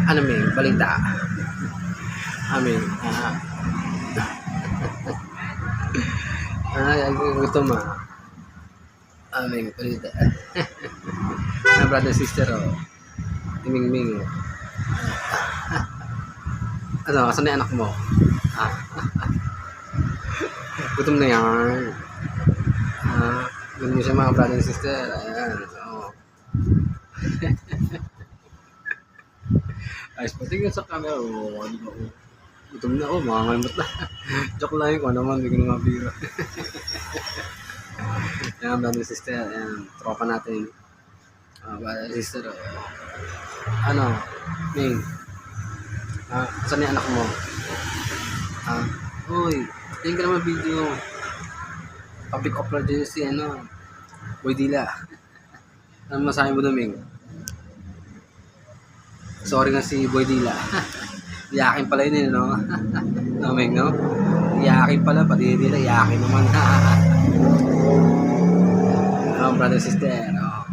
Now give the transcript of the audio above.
Ano may balita? Amin. Ay, gutom ah. Aming balita. Brother, sister, oh. Timing-ming, oh. Ano, asan na yung anak mo? Gutom na yan. Gutom siya mga brother and sister. Ayan, so. Ayos pa, tingin sa camera, oh. Ano ba, oh. Gutom na ako, makangalmot na. Joke lang yun ko naman, hindi ko na mabiro. Ayan, brother and sister, ayan, tropa natin. Brother and sister, oh. Ano, Ming? Saan yung anak mo? Uy, tingin ka naman video. Public apology si ano, Boy Dila. Ano masabi mo doon, Ming? Sorry nga si Boy Dila. Iyakin pala yun, no? No, Ming, no? Iyakin pala, pati Dila, iyakin naman. Brother, sister, oh.